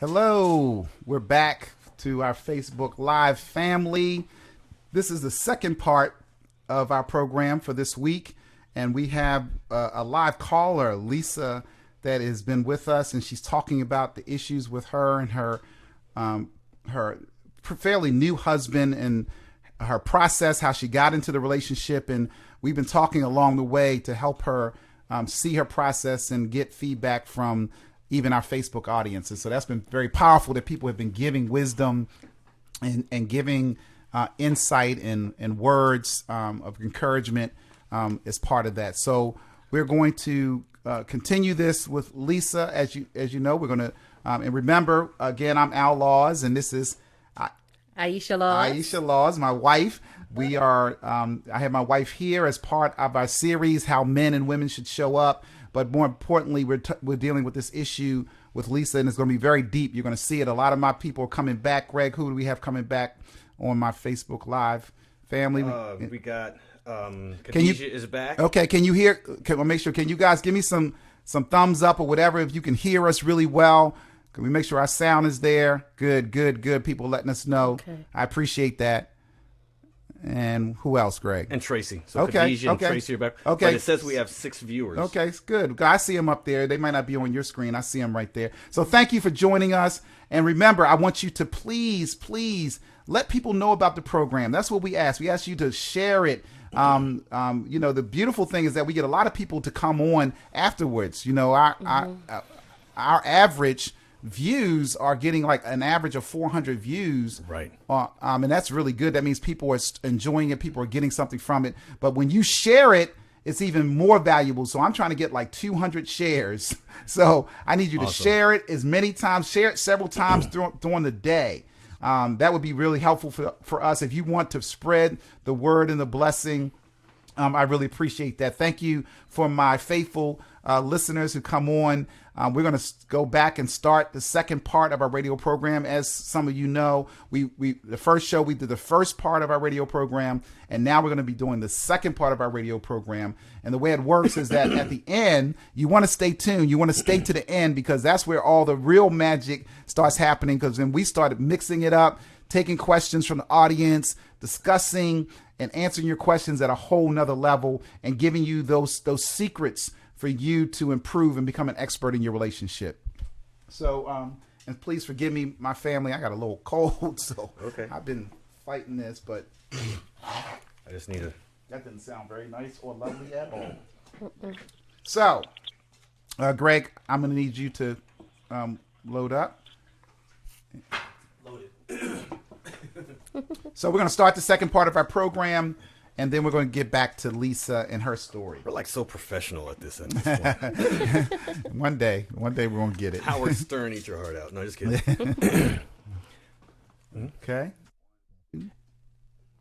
Hello, we're back to our Facebook Live family. This is the second part of our program for this week, and we have a live caller, Lisa, that has been with us, and she's talking about the issues with her and her fairly new husband and her process, how she got into the relationship, and we've been talking along the way to help her see her process and get feedback from even our Facebook audience. And so that's been very powerful that people have been giving wisdom and giving insight and words of encouragement as part of that. So we're going to continue this with Lisa. As you know, we're going to, and remember, again, I'm Al Laws, and this is Aisha Laws. Aisha Laws, my wife. We are, I have my wife here as part of our series, How Men and Women Should Show Up. But more importantly, we're dealing with this issue with Lisa, and it's going to be very deep. You're going to see it. A lot of my people are coming back. Greg, who do we have coming back on my Facebook Live family? We got Khadijah is back. Okay, can you hear? Can you guys give me some thumbs up or whatever if you can hear us really well? Can we make sure our sound is there? Good. People letting us know. Okay. I appreciate that. And who else, Greg? And Tracy. So Okay, Khadijah and okay. Tracy are back. Okay. But it says we have 6 viewers. Okay, it's good. I see them up there. They might not be on your screen. I see them right there. So thank you for joining us. And remember, I want you to please let people know about the program. That's what we ask. We ask you to share it. The beautiful thing is that we get a lot of people to come on afterwards. Our average views are getting like an average of 400 views. Right. And that's really good. That means people are enjoying it. People are getting something from it. But when you share it, it's even more valuable. So I'm trying to get like 200 shares. So I need you to share it as many times, share it several times during the day. That would be really helpful for us. If you want to spread the word and the blessing, I really appreciate that. Thank you for my faithful listeners who come on. We're going to go back and start the second part of our radio program. As some of you know, the first show, we did the first part of our radio program, and now we're going to be doing the second part of our radio program. And the way it works is that at the end, you want to stay tuned. You want to stay to the end because that's where all the real magic starts happening, because then we started mixing it up, taking questions from the audience, discussing and answering your questions at a whole nother level, and giving you those secrets for you to improve and become an expert in your relationship. So, and please forgive me, my family. I got a little cold, so Okay. I've been fighting this, but I just need to. that didn't sound very nice or lovely at all. So, Greg, I'm going to need you to load up. Load it. So we're going to start the second part of our program, and then we're going to get back to Lisa and her story. We're like so professional at this point. One day we're going to get it. Howard Stern, eat your heart out. No, just kidding. Okay.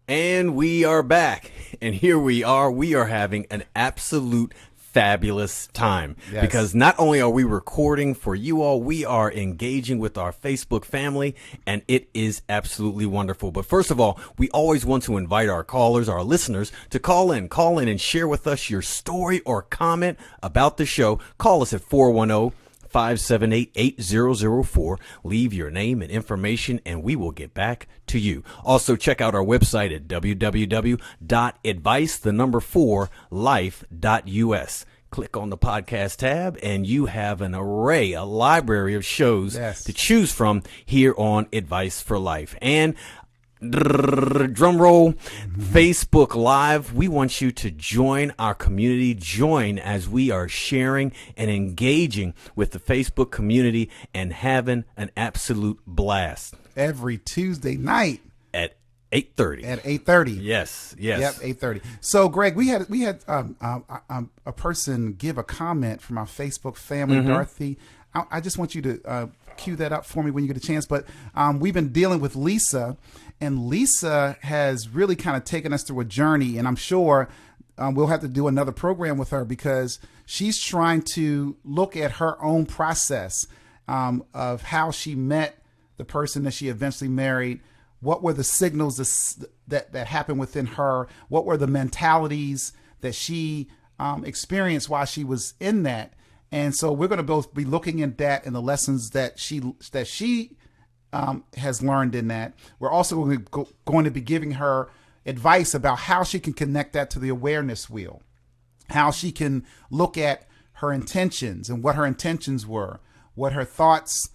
And we are back. And here we are. We are having an absolute fabulous time. Yes. Because not only are we recording for you all, we are engaging with our Facebook family, and it is absolutely wonderful. But first of all, we always want to invite our callers, our listeners, to call in and share with us your story or comment about the show. Call us at 410-578-8004. Leave your name and information, and we will get back to you. Also, check out our website at www.advice4life.us. Click on the podcast tab, and you have a library of shows to choose from here on Advice for Life. And drum roll, Facebook Live. We want you to join our community, join as we are sharing and engaging with the Facebook community and having an absolute blast. Every Tuesday night At 8:30. at 8:30. Yes. Yep, 8:30. So, Greg, we had a person give a comment from our Facebook family, Dorothy. I just want you to cue that up for me when you get a chance. But we've been dealing with Lisa, and Lisa has really kind of taken us through a journey, and I'm sure we'll have to do another program with her because she's trying to look at her own process of how she met the person that she eventually married. What were the signals that happened within her? What were the mentalities that she experienced while she was in that? And so we're going to both be looking at that and the lessons that she has learned in that. We're also going to be giving her advice about how she can connect that to the awareness wheel, how she can look at her intentions and what her intentions were, what her thoughts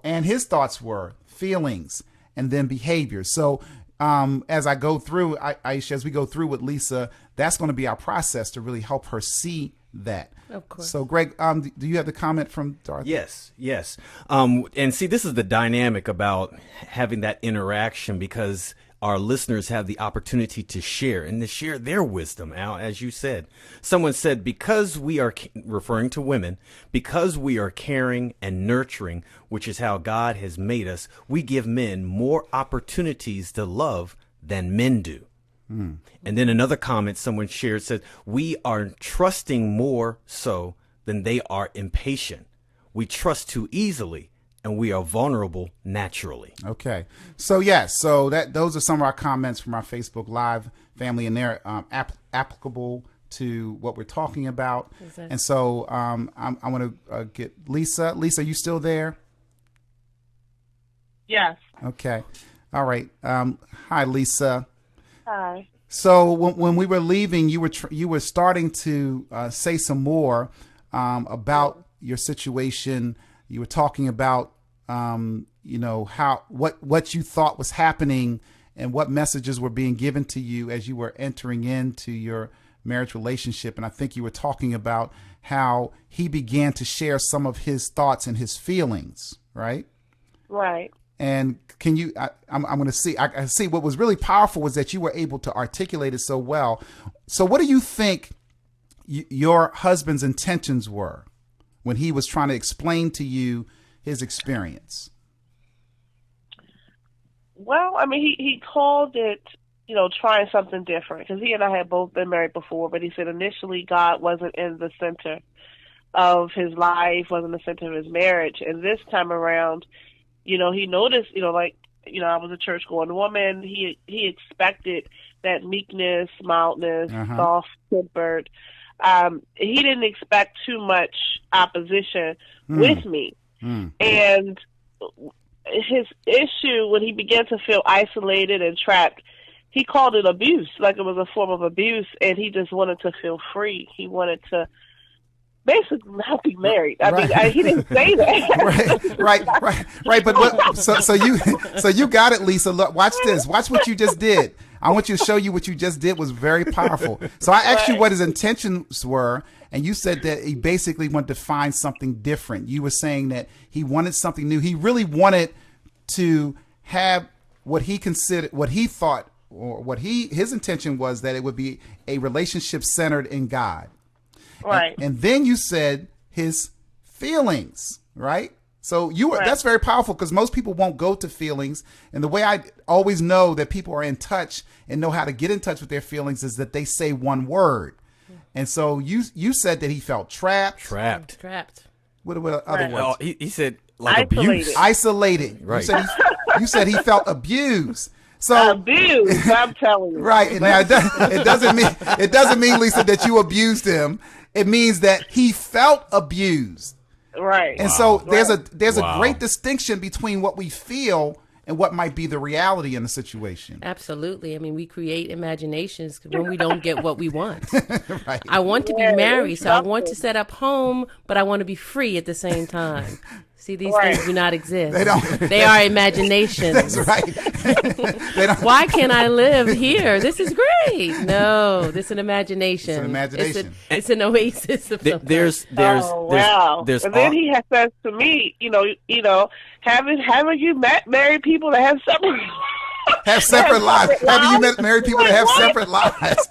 and his thoughts were, feelings, and then behaviors. So as I go through, Aisha, as we go through with Lisa, that's going to be our process to really help her see that. Of course. So, Greg, do you have the comment from Dorothy? Yes. And see, this is the dynamic about having that interaction, because our listeners have the opportunity to share and to share their wisdom. Al, as you said, someone said, because we are referring to women, because we are caring and nurturing, which is how God has made us, we give men more opportunities to love than men do. And then another comment someone shared said, we are trusting more so than they are impatient. We trust too easily, and we are vulnerable naturally. Okay. So, yes. So those are some of our comments from our Facebook Live family, and they're applicable to what we're talking about. Exactly. And so I want to get Lisa. Lisa, are you still there? Yes. Okay. All right. Hi, Lisa. Hi. So when we were leaving, you were starting to say some more about your situation. You were talking about how what you thought was happening and what messages were being given to you as you were entering into your marriage relationship. And I think you were talking about how he began to share some of his thoughts and his feelings, right? Right. And can you, I'm going to see, I see what was really powerful was that you were able to articulate it so well. So what do you think your husband's intentions were when he was trying to explain to you his experience? Well, I mean, he called it, trying something different, because he and I had both been married before, but he said initially God wasn't in the center of his life, wasn't the center of his marriage. And this time around, he noticed, I was a church-going woman. He expected that meekness, mildness, soft-tempered. He didn't expect too much opposition with me. And his issue, when he began to feel isolated and trapped, he called it abuse, like it was a form of abuse, and he just wanted to feel free. He wanted to basically not be married. I mean, he didn't say that. right. But so you got it, Lisa. Look, watch this. Watch what you just did. I want you to show you what you just did was very powerful. So I asked you what his intentions were, and you said that he basically wanted to find something different. You were saying that he wanted something new. He really wanted to have what he considered, what he thought, or his intention was that it would be a relationship centered in God. Right. And then you said his feelings, right? So that's very powerful, because most people won't go to feelings. And the way I always know that people are in touch and know how to get in touch with their feelings is that they say one word. And so you said that he felt trapped. What other words? He said like abuse. Isolated. Right. You said he felt abused. So abused, I'm telling you. Right. Now it doesn't mean, Lisa, that you abused him. It means that he felt abused. Right. And so there's a great distinction between what we feel and what might be the reality in the situation. Absolutely. I mean, we create imaginations when we don't get what we want. Right. I want to be married, so I want to set up home, but I want to be free at the same time. See, these things do not exist. They don't. They are imaginations. That's right. They don't. Why can't I live here? This is great. No, this is an imagination. It's an imagination. It's an oasis of something. There's and then he has said to me, haven't you met married people that have separate lives? Haven't you met married people that have separate lives?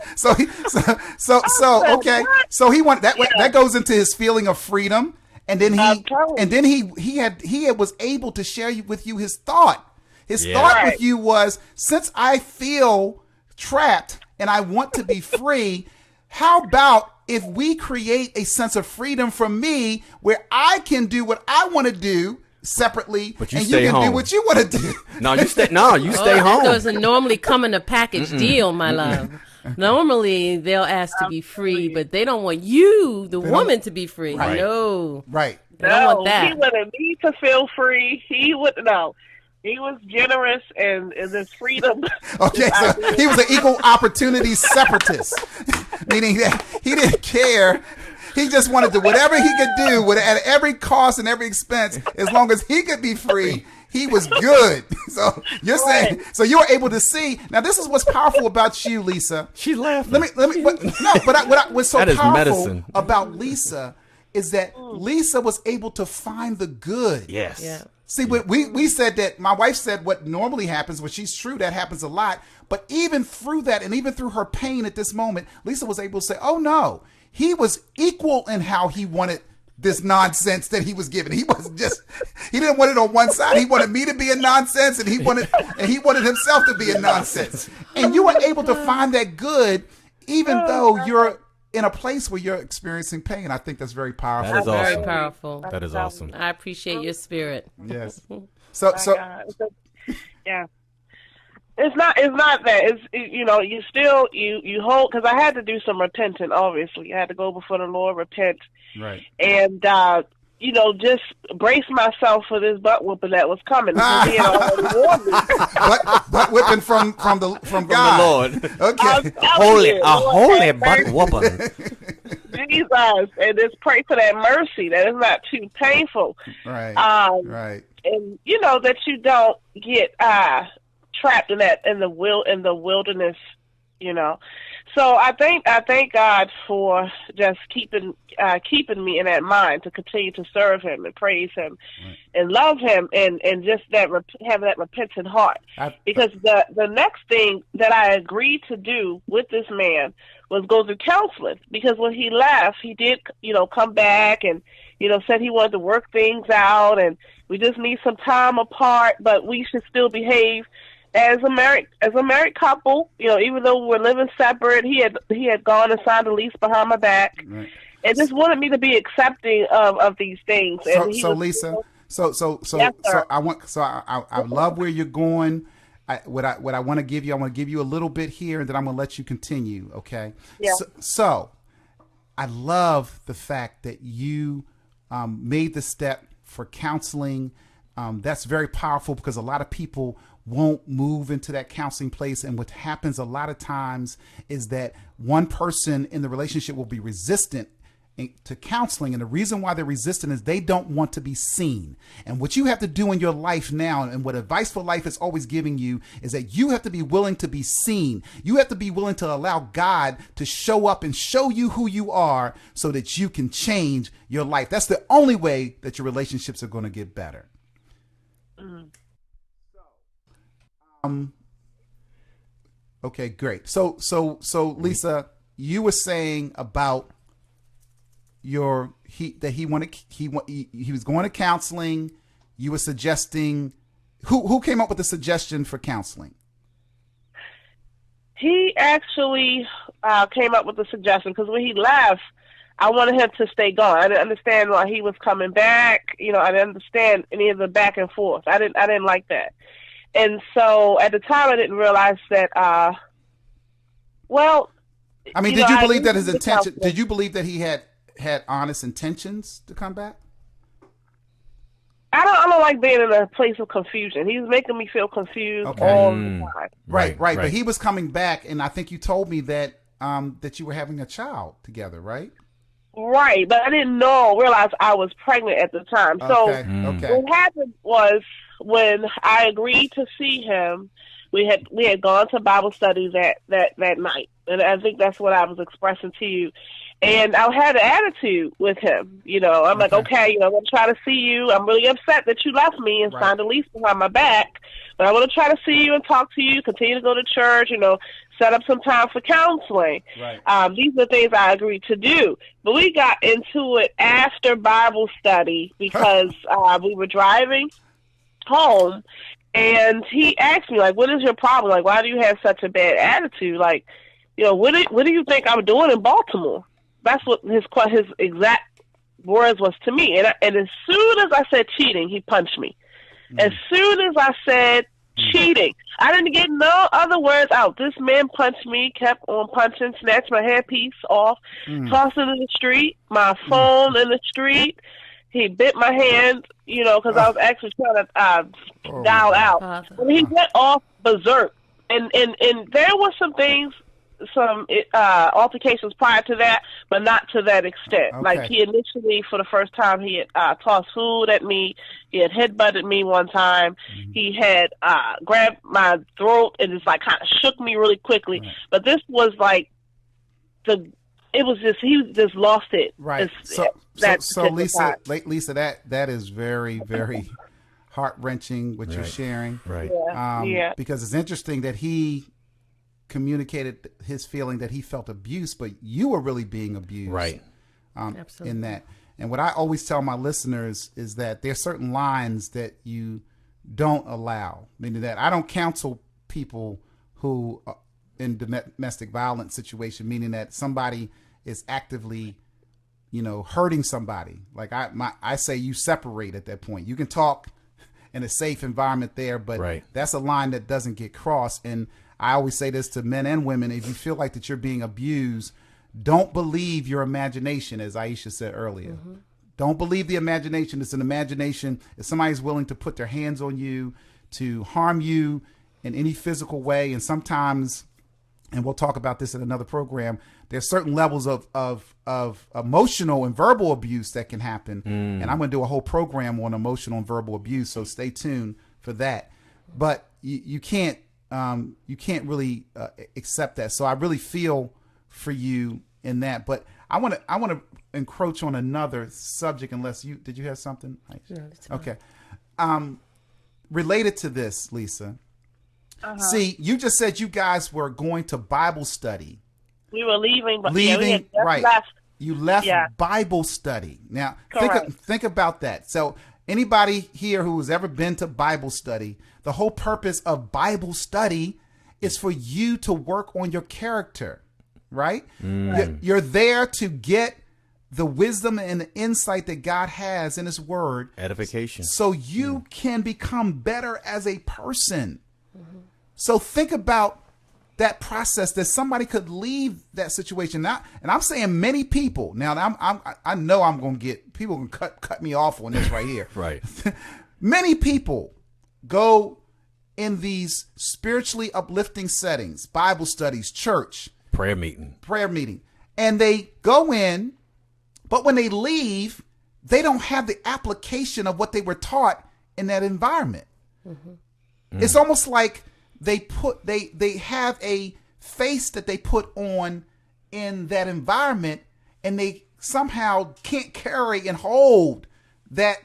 Okay. So he wanted that. That goes into his feeling of freedom. And then he was able to share with you his thought. His thought with you was, since I feel trapped and I want to be free, how about if we create a sense of freedom for me where I can do what I want to do separately, but you and stay you can home. do what you want to do. No, you stay home. That doesn't normally come in a package deal, my love. Normally, they'll ask to be free, but they don't want you, the woman, to be free. Right. No. Right. They don't want that. He wanted me to feel free. He wouldn't know. He was generous and this freedom. Okay, so he was an equal opportunity separatist, meaning that he didn't care. He just wanted to whatever he could do at every cost and every expense, as long as he could be free. He was good. So you're saying, so you were able to see. Now this is what's powerful about you, Lisa. She's laughing. What's so That is powerful medicine. about Lisa is that Lisa was able to find the good. Yes. Yeah. See, we said that, my wife said what normally happens, which she's true, that happens a lot. But even through that, and even through her pain at this moment, Lisa was able to say, oh no, he was equal in how he wanted this nonsense that he was given. He wasn't just, he didn't want it on one side. He wanted me to be a nonsense, and he wanted himself to be a nonsense. And you were able to find that good, even though you're in a place where you're experiencing pain. I think that's very powerful. That is awesome. Very powerful. That is awesome. I appreciate your spirit. Yes. Yeah. It's not that. It's you still you hold, because I had to do some repenting. Obviously, I had to go before the Lord, repent, Right. and just brace myself for this butt whooping that was coming. Because he had already warned me. butt whipping from God. The Lord. Okay. Holy butt whooping. Jesus, and just pray for that mercy that is not too painful. Right. Right. And that you don't get trapped in the wilderness. So I thank God for just keeping me in that mind to continue to serve Him and praise Him, right, and love Him, and just having that repentant heart. Because the next thing that I agreed to do with this man was go through counseling. Because when he left, he did come back and said he wanted to work things out, and we just need some time apart, but we should still behave as a married couple, even though we're living separate. He had gone and signed a lease behind my back, right, and just wanted me to be accepting of these things. So Lisa, yes, I love where you're going. What I want to give you, I want to give you a little bit here, and then I'm going to let you continue. Okay. Yeah. So I love the fact that you made the step for counseling. That's very powerful, because a lot of people won't move into that counseling place. And what happens a lot of times is that one person in the relationship will be resistant to counseling. And the reason why they're resistant is they don't want to be seen. And what you have to do in your life now, and what Advice for Life is always giving you, is that you have to be willing to be seen. You have to be willing to allow God to show up and show you who you are, so that you can change your life. That's the only way that your relationships are going to get better. Mm-hmm. Okay, great. So Lisa, you were saying about he was going to counseling. You were suggesting, who came up with the suggestion for counseling? He actually came up with the suggestion, because when he left, I wanted him to stay gone. I didn't understand why he was coming back. I didn't understand any of the back and forth. I didn't like that. And so at the time, I didn't realize that, did you believe that his intention, did you believe that he had honest intentions to come back? I don't like being in a place of confusion. He was making me feel confused all the time. Right. But he was coming back, and I think you told me that that you were having a child together, right? Right, but I didn't realize I was pregnant at the time. So what happened was, when I agreed to see him, we had gone to Bible study that night, and I think that's what I was expressing to you. And I had an attitude with him. I'm like, okay, I'm going to try to see you. I'm really upset that you left me and signed a lease behind my back, but I want to try to see you and talk to you, continue to go to church, set up some time for counseling. Right. These are things I agreed to do. But we got into it after Bible study, because we were driving home, and he asked me, like, what is your problem? Like, why do you have such a bad attitude? Like, what do you think I'm doing in Baltimore? That's what his exact words was to me. And as soon as I said cheating, he punched me. As soon as I said cheating, I didn't get no other words out. This man punched me, kept on punching, snatched my hairpiece off, tossed it in the street, my phone in the street. He bit my hand, you know, because I was actually trying to dial out. And he went off berserk. And there were some things, some altercations prior to that, but not to that extent. Okay. Like, he initially, for the first time, he had tossed food at me. He had headbutted me one time. He had grabbed my throat and just like kind of shook me really quickly. Right. But this was like he just lost it. Right. So Lisa, that is very, very heart-wrenching what you're sharing. Right. Yeah. Because it's interesting that he communicated his feeling that he felt abuse, but you were really being abused. Right. Absolutely. In that. And what I always tell my listeners is that there's certain lines that you don't allow. Meaning that I don't counsel people who in domestic violence situation, meaning that somebody is actively, you know, hurting somebody. Like I say you separate at that point. You can talk in a safe environment there, but that's a line that doesn't get crossed. And I always say this to men and women: if you feel like that you're being abused, don't believe your imagination, as Aisha said earlier. Don't believe the imagination. It's an imagination. If somebody's willing to put their hands on you, to harm you in any physical way, and sometimes, and we'll talk about this in another program, there's certain levels of emotional and verbal abuse that can happen. And I'm going to do a whole program on emotional and verbal abuse, so stay tuned for that. But you can't really accept that. So I really feel for you in that. But I want to encroach on another subject, unless did you have something? No, okay. Related to this, Lisa. See, you just said you guys were going to Bible study. We were leaving, but right? You left Bible study. Now, think about that. So, anybody here who has ever been to Bible study, the whole purpose of Bible study is for you to work on your character, right? You're there to get the wisdom and the insight that God has in His Word. Edification. So you can become better as a person. So think about that process, that somebody could leave that situation. Now, and I'm saying many people. Now, I know I'm going to get people can cut me off on this right here. Right. Many people go in these spiritually uplifting settings, Bible studies, church, prayer meeting, and they go in, but when they leave, they don't have the application of what they were taught in that environment. It's almost like they have a face that they put on in that environment, and they somehow can't carry and hold that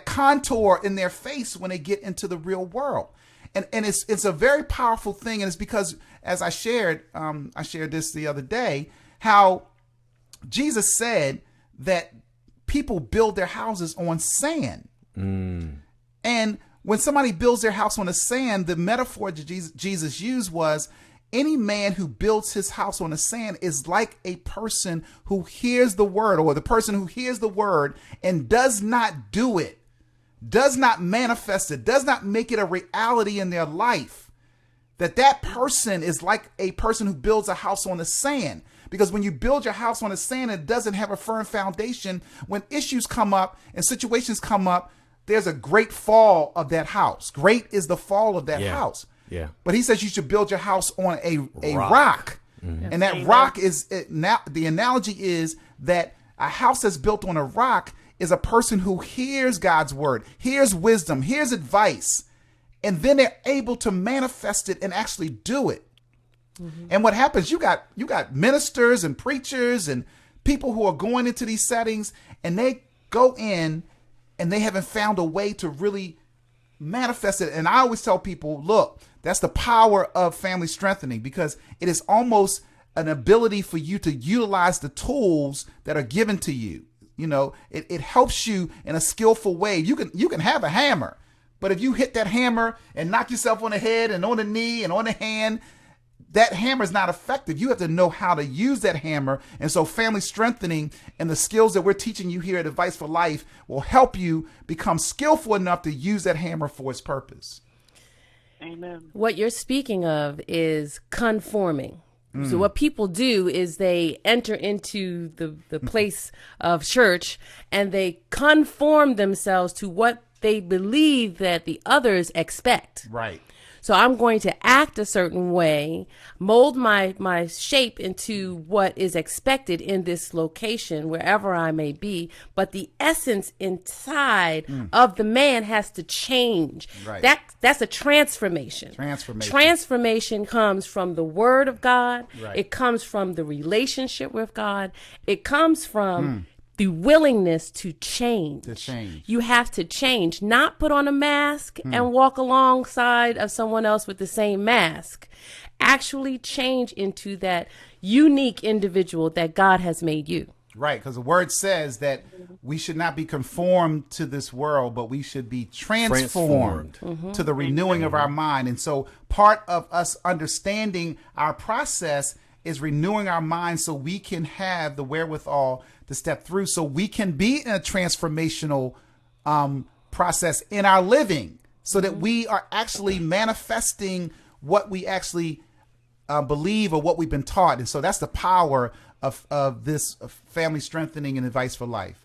contour in their face when they get into the real world. And it's a very powerful thing. And it's because, as I shared this the other day, how Jesus said that people build their houses on sand. And when somebody builds their house on the sand, the metaphor that Jesus used was, any man who builds his house on the sand is like a person who hears the word, or the person who hears the word and does not do it, does not manifest it, does not make it a reality in their life. That person is like a person who builds a house on the sand. Because when you build your house on the sand, it doesn't have a firm foundation. When issues come up and situations come up, there's a great fall of that house. Great is the fall of that house. Yeah. But he says you should build your house on a rock. And that rock is, now the analogy is that a house that's built on a rock is a person who hears God's word, hears wisdom, hears advice, and then they're able to manifest it and actually do it. And what happens, you got ministers and preachers and people who are going into these settings, and they go in and they haven't found a way to really manifest it. And I always tell people, look, that's the power of family strengthening, because it is almost an ability for you to utilize the tools that are given to you. You know, it helps you in a skillful way. You can have a hammer, but if you hit that hammer and knock yourself on the head and on the knee and on the hand, that hammer is not effective. You have to know how to use that hammer. And so family strengthening and the skills that we're teaching you here at Advice for Life will help you become skillful enough to use that hammer for its purpose. Amen. What you're speaking of is conforming. So what people do is they enter into the place of church and they conform themselves to what they believe that the others expect. Right. So I'm going to act a certain way, mold my shape into what is expected in this location, wherever I may be. But the essence inside of the man has to change. Right. That's a transformation. Transformation comes from the Word of God. Right. It comes from the relationship with God. It comes from the willingness to change. You have to change, not put on a mask and walk alongside of someone else with the same mask. Actually change into that unique individual that God has made you. Right, because the word says that we should not be conformed to this world, but we should be transformed to the renewing of our mind. And so part of us understanding our process is renewing our minds so we can have the wherewithal to step through, so we can be in a transformational process in our living, so that we are actually manifesting what we actually believe or what we've been taught. And so that's the power of this family strengthening and Advice for Life.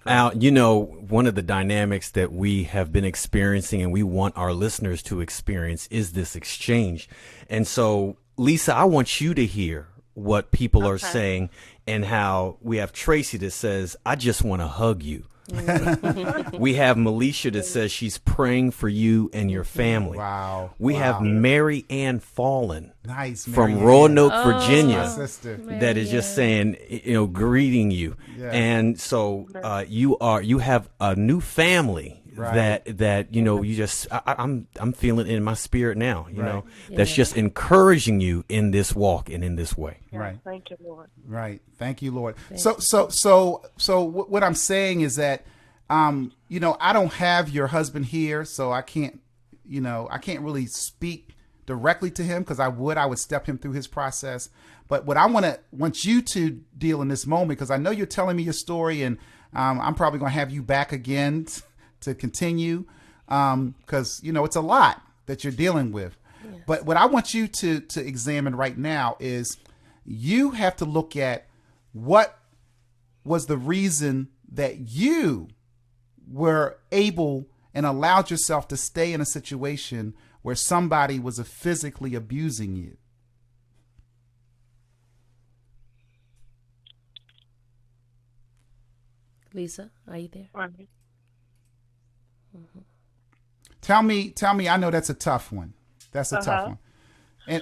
Al, you know, one of the dynamics that we have been experiencing and we want our listeners to experience is this exchange. And so, Lisa, I want you to hear what people are saying, and how we have Tracy that says, I just want to hug you. We have Melisha that says she's praying for you and your family. Wow. We have Mary Ann Fallen from Mary Roanoke, Ann. Virginia, Sister. that is just saying, you know, greeting you. Yeah. And so you have a new family that you know, you just I'm feeling it in my spirit now, you know, that's just encouraging you in this walk and in this way. Right. Thank you, Lord. Right. Thank you, Lord. So what I'm saying is that, you know, I don't have your husband here, so I can't really speak directly to him, because I would step him through his process. But what I want you to deal in this moment, because I know you're telling me your story, and I'm probably going to have you back again to continue, because, you know, it's a lot that you're dealing with. Yes. But what I want you to examine right now is you have to look at what was the reason that you were able and allowed yourself to stay in a situation where somebody was physically abusing you. Lisa, are you there? Tell me, I know that's a tough one. That's a tough one.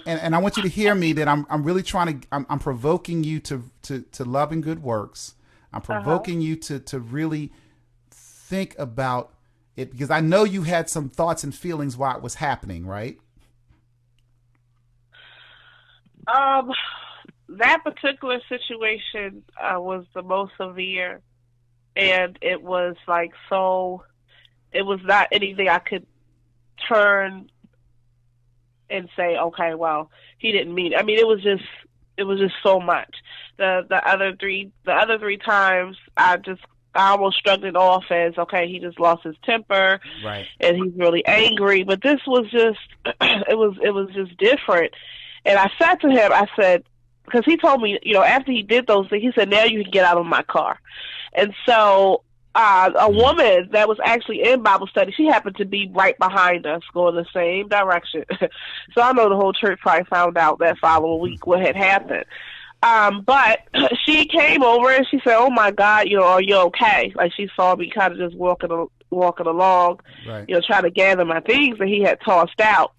And I want you to hear me that I'm really trying to, I'm provoking you to love and good works. I'm provoking you to really think about it, because I know you had some thoughts and feelings while it was happening, right? That particular situation was the most severe, and it was like, so it was not anything I could turn and say, okay, well, he didn't mean it. I mean, it was just so much. The other three times I almost shrugged it off as, okay, he just lost his temper, right, and he's really angry. But this was just, it was just different. And I said to him, I said, because he told me, you know, after he did those things, he said, now you can get out of my car. And so a woman that was actually in Bible study, she happened to be right behind us, going the same direction. So I know the whole church probably found out that following week what had happened. But she came over and she said, oh my God, you know, are you okay? Like, she saw me kind of just walking along, right, you know, trying to gather my things that he had tossed out.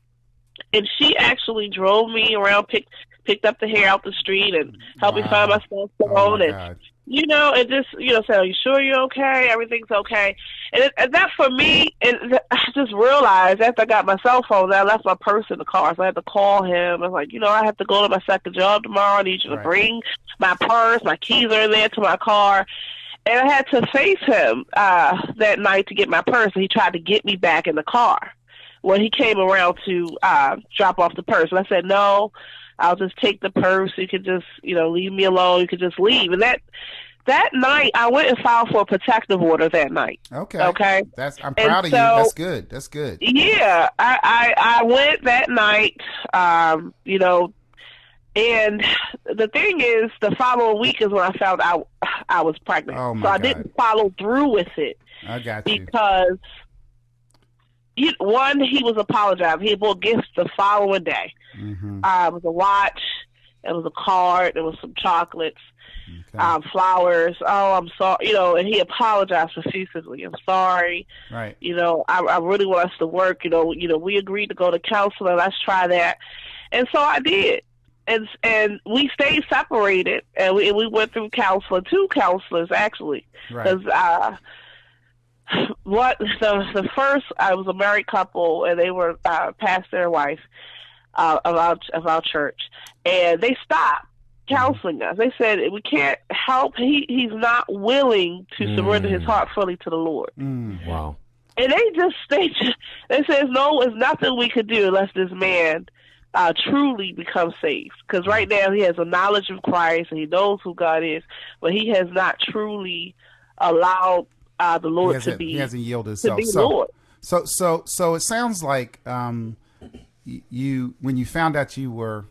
And she actually drove me around, picked up the hair out the street and helped me find my cell phone. God. You know, and just, you know, say, are you sure you're okay? Everything's okay. And that for me, and I just realized after I got my cell phone that I left my purse in the car. So I had to call him. I was like, you know, I have to go to my second job tomorrow. I need you to bring my purse. My keys are in there to my car. And I had to face him that night to get my purse. And he tried to get me back in the car when he came around to drop off the purse. And I said, no, I'll just take the purse. You could just, leave me alone. You could just leave. And that night, I went and filed for a protective order that night. Okay. Okay. I'm proud of you. That's good. That's good. Yeah. I went that night, and the thing is, the following week is when I found out I was pregnant. Oh, my so I God. didn't follow through with it. I got you. Because, one, he was apologizing. He bought gifts the following day. Mm-hmm. It was a watch. It was a card. There was some chocolates. Okay. Flowers. Oh, I'm sorry. And he apologized profusely. I'm sorry. Right. I really want us to work. We agreed to go to counseling. Let's try that. And so I did. And we stayed separated, and we went through counseling, 2 counselors actually, because the first, I was a married couple, and they were pastor and wife of our church, and they stopped counseling us. They said we can't help. He's not willing to surrender his heart fully to the Lord. Wow. And they said no, there's nothing we could do unless this man truly become saved, because right now he has a knowledge of Christ and he knows who God is, but he has not truly allowed the Lord to be. He hasn't yielded himself. Lord. So it sounds like you when you found out you were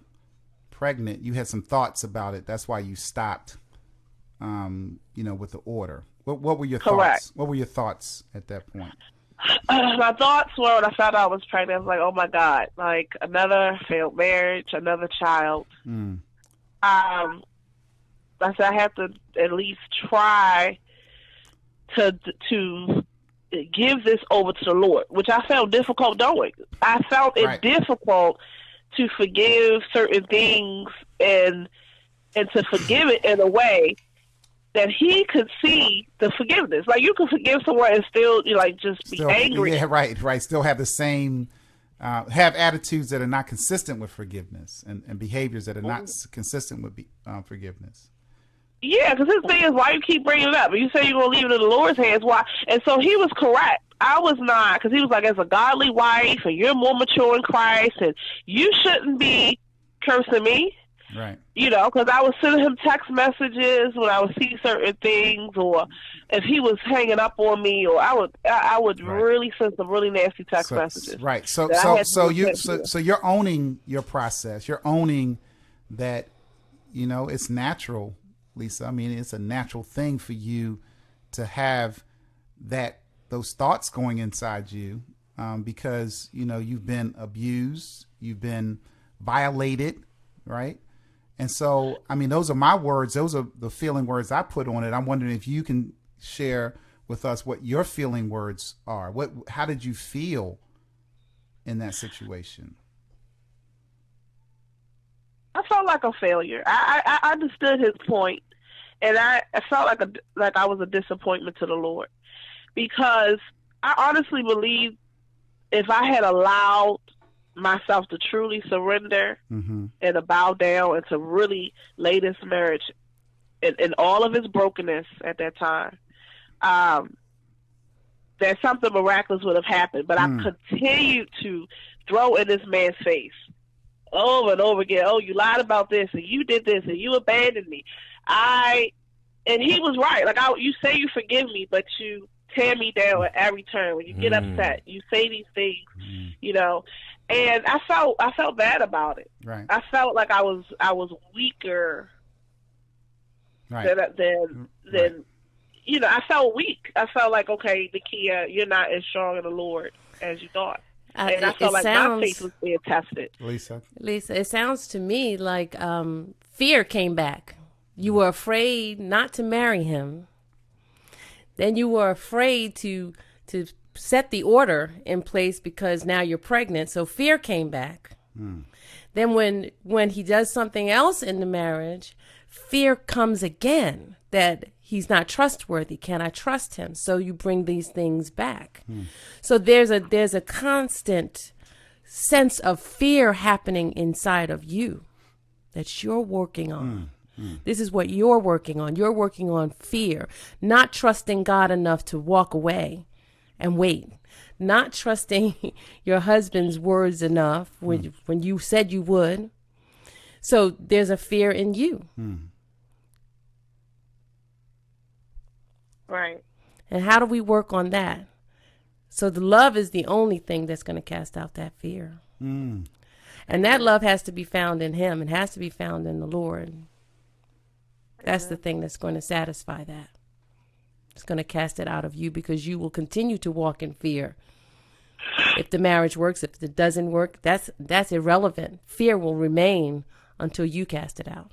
pregnant, you had some thoughts about it. That's why you stopped. With the order. What were your thoughts? What were your thoughts at that point? My thoughts were, when I found out I was pregnant, I was like, oh my God, like another failed marriage, another child. I said I have to at least try to give this over to the Lord, which I found difficult doing. I found it difficult to forgive certain things and to forgive it in a way that he could see the forgiveness. Like, you can forgive someone and still, just be angry. Yeah, right. Still have the same, have attitudes that are not consistent with forgiveness and behaviors that are not consistent with forgiveness. Yeah, because his thing is, why you keep bringing it up? You say you're going to leave it in the Lord's hands. Why? And so he was correct. I was not, because he was like, as a godly wife, and you're more mature in Christ, and you shouldn't be cursing me. Right. Because I was sending him text messages when I would see certain things, or if he was hanging up on me, or I would really send some really nasty text messages. Right. So you're owning your process. You're owning that, it's natural, Lisa. I mean, it's a natural thing for you to have those thoughts going inside you, because, you've been abused, you've been violated, right? And so, I mean, those are my words. Those are the feeling words I put on it. I'm wondering if you can share with us what your feeling words are. How did you feel in that situation? I felt like a failure. I understood his point, and I felt like I was a disappointment to the Lord, because I honestly believe if I had allowed myself to truly surrender and to bow down and to really lay this marriage in all of its brokenness at that time, that something miraculous would have happened. But I continued to throw in this man's face over and over again, oh, you lied about this, and you did this, and you abandoned me. And he was right. Like, you say you forgive me, but you tear me down at every turn. When you get upset, you say these things, And I felt bad about it. Right. I felt like I was weaker than I felt weak. I felt like, okay, Nakia, you're not as strong in the Lord as you thought. And I felt like my faith was being tested. Lisa, it sounds to me like fear came back. You were afraid not to marry him. Then you were afraid to set the order in place because now you're pregnant. So fear came back. Then when he does something else in the marriage, fear comes again that he's not trustworthy. Can I trust him? So you bring these things back. So there's a constant sense of fear happening inside of you that you're working on. This is what you're working on. You're working on fear, not trusting God enough to walk away and wait, not trusting your husband's words enough when you said you would. So there's a fear in you. Right. And how do we work on that? So the love is the only thing that's going to cast out that fear. And that love has to be found in him. It has to be found in the Lord. That's the thing that's going to satisfy that. It's going to cast it out of you, because you will continue to walk in fear. If the marriage works, if it doesn't work, that's irrelevant. Fear will remain until you cast it out.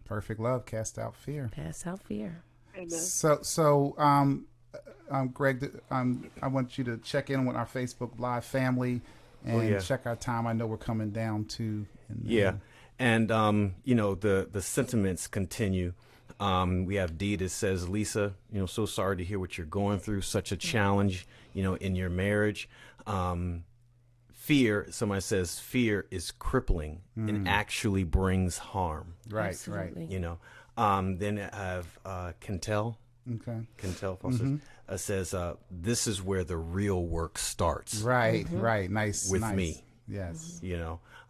Perfect love cast out fear. Cast out fear. Amen. So, Greg, I want you to check in with our Facebook Live family and check our time. I know we're coming down to. And the sentiments continue. We have Dee that says, Lisa, so sorry to hear what you're going through. Such a challenge, in your marriage. Fear, somebody says, fear is crippling and actually brings harm. Right, Absolutely. right. Then I have Kentel. Okay. Kentel says, this is where the real work starts. Right, right. Nice. With me. Yes.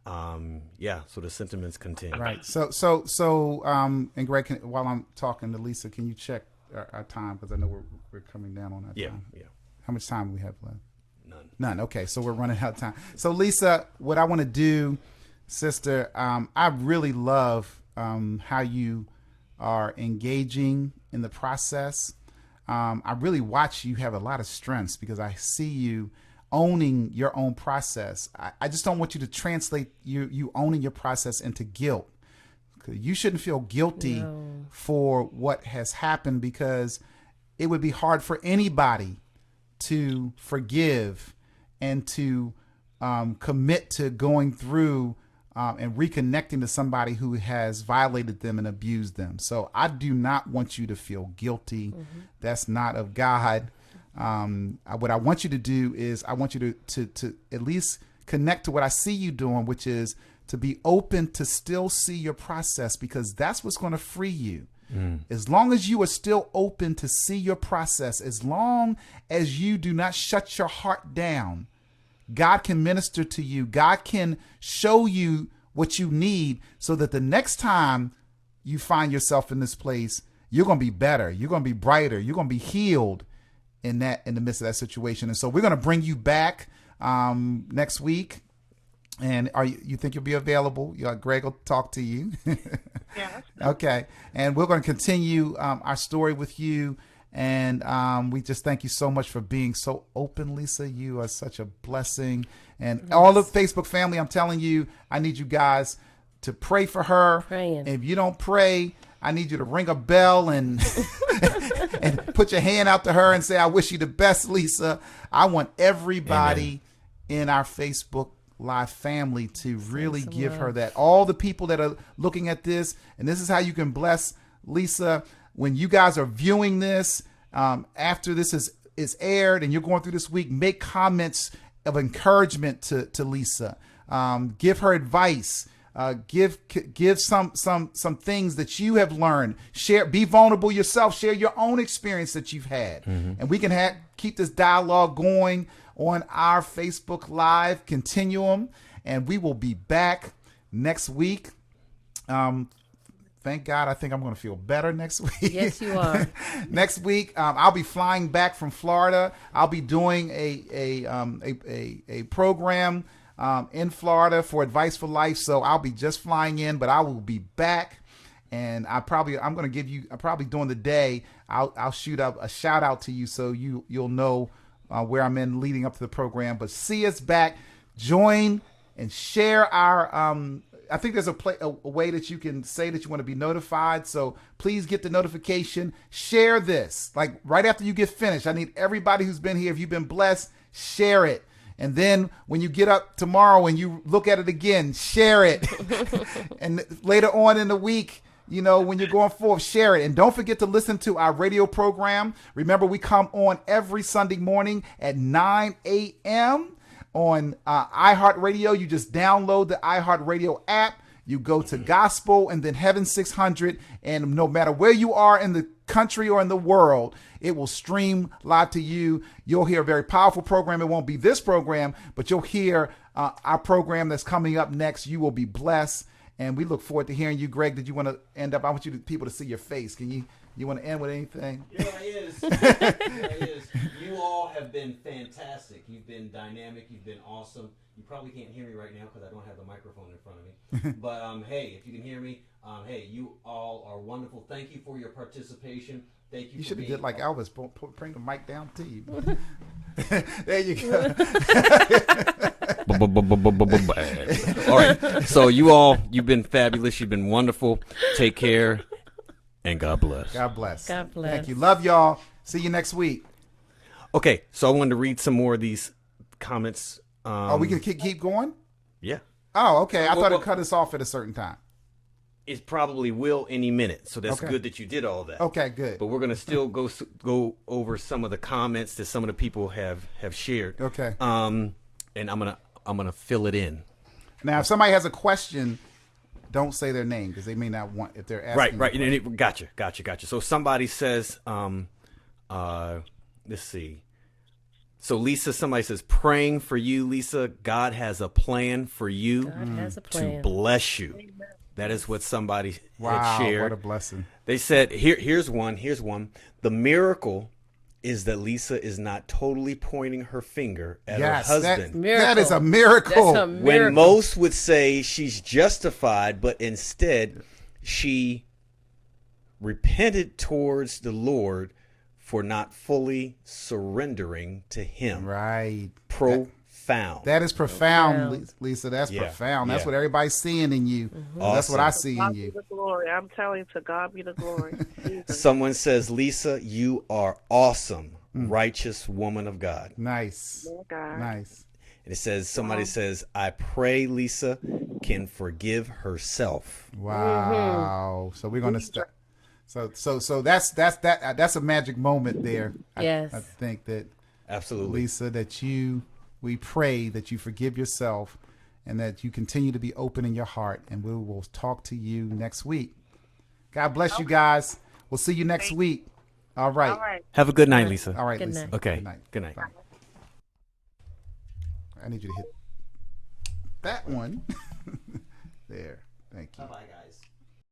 So the sentiments continue. Right. So, and Greg, while I'm talking to Lisa, can you check our time? Because I know we're coming down on our time. Yeah. How much time do we have left? None. Okay. So we're running out of time. So Lisa, what I want to do, sister, I really love how you are engaging in the process. I really watch you have a lot of strengths, because I see you owning your own process. I just don't want you to translate you owning your process into guilt. You shouldn't feel guilty for what has happened, because it would be hard for anybody to forgive and to commit to going through and reconnecting to somebody who has violated them and abused them. So I do not want you to feel guilty. That's not of God. What I want you to do is I want you to at least connect to what I see you doing, which is to be open to still see your process, because that's what's going to free you. As long as you are still open to see your process, as long as you do not shut your heart down, God can minister to you. God can show you what you need, so that the next time you find yourself in this place, you're going to be better. You're going to be brighter. You're going to be healed in the midst of that situation. And so we're going to bring you back next week. And you think you'll be available? Greg will talk to you. Yeah. Okay. And we're going to continue our story with you. And we just thank you so much for being so open, Lisa. You are such a blessing. And all the Facebook family, I'm telling you, I need you guys to pray for her. Praying. If you don't pray, I need you to ring a bell and and put your hand out to her and say, I wish you the best, Lisa. I want everybody in our Facebook Live family to really give her that. All the people that are looking at this, and this is how you can bless Lisa. When you guys are viewing this, after this is aired and you're going through this week, make comments of encouragement to Lisa. Give her advice. Give some things that you have learned. Share, be vulnerable yourself. Share your own experience that you've had, and we can keep this dialogue going on our Facebook Live continuum. And we will be back next week. Thank God. I think I'm going to feel better next week. Yes, you are. Next week, I'll be flying back from Florida. I'll be doing a program in Florida for Advice for Life. So I'll be just flying in, but I will be back. And I'm going to give you, probably during the day, I'll shoot up a shout out to you, so you'll know where I'm in leading up to the program. But see us back, join and share our, I think there's a way that you can say that you want to be notified. So please get the notification, share this, like right after you get finished. I need everybody who's been here. If you've been blessed, share it. And then when you get up tomorrow and you look at it again, share it. And later on in the week, when you're going forth, share it. And don't forget to listen to our radio program. Remember, we come on every Sunday morning at 9 a.m. on iHeartRadio. You just download the iHeartRadio app. You go to Gospel and then Heaven 600. And no matter where you are in the country or in the world. It will stream live to you. You'll hear a very powerful program. It won't be this program, but you'll hear our program that's coming up next. You will be blessed, and we look forward to hearing you. Greg, did you want to end up? I want people to see your face. Can you want to end with anything? Yeah, it is. You all have been fantastic. You've been dynamic. You've been awesome. You probably can't hear me right now because I don't have the microphone in front of me. But hey, if you can hear me, hey, you all are wonderful. Thank you for your participation. Thank you. You should have did like Elvis, bring the mic down to you. There you go. All right. So you've been fabulous. You've been wonderful. Take care, and God bless. God bless. God bless. Thank you. Love y'all. See you next week. Okay, so I wanted to read some more of these comments. We can keep going? Yeah. Oh, okay. I thought it cut us off at a certain time. It probably will any minute, so that's Okay. good that you did all that. Okay, good. But we're gonna still go over some of the comments that some of the people have shared. Okay. And I'm gonna fill it in. Now, if somebody has a question, don't say their name because they may not want if they're asking. Right. Gotcha. So somebody says, let's see. So Lisa, somebody says, praying for you, Lisa. God has a plan for you God has a plan. to bless you. That is what somebody had shared. What a blessing. They said, here's one. The miracle is that Lisa is not totally pointing her finger at her husband. That is a miracle. That's a miracle. When most would say she's justified, but instead she repented towards the Lord for not fully surrendering to him. Right. Profound. That is profound, Lisa. That's profound. That's what everybody's seeing in you. Mm-hmm. Awesome. That's what I see in God you. be the glory. I'm telling you, to God be the glory. Jesus. Someone says, Lisa, you are awesome, righteous woman of God. Nice. Oh, God. Nice. And it says, somebody says, I pray Lisa can forgive herself. Wow. So we're gonna start. So that's a magic moment there. Yes. I think that Absolutely. Lisa, we pray that you forgive yourself and that you continue to be open in your heart, and we will talk to you next week. God bless you guys. We'll see you next week. All right. All right. Have a good night, Lisa. All right, Good Lisa. night. Okay. Good night. Good night. I need you to hit that one. There. Thank you. Bye, guys.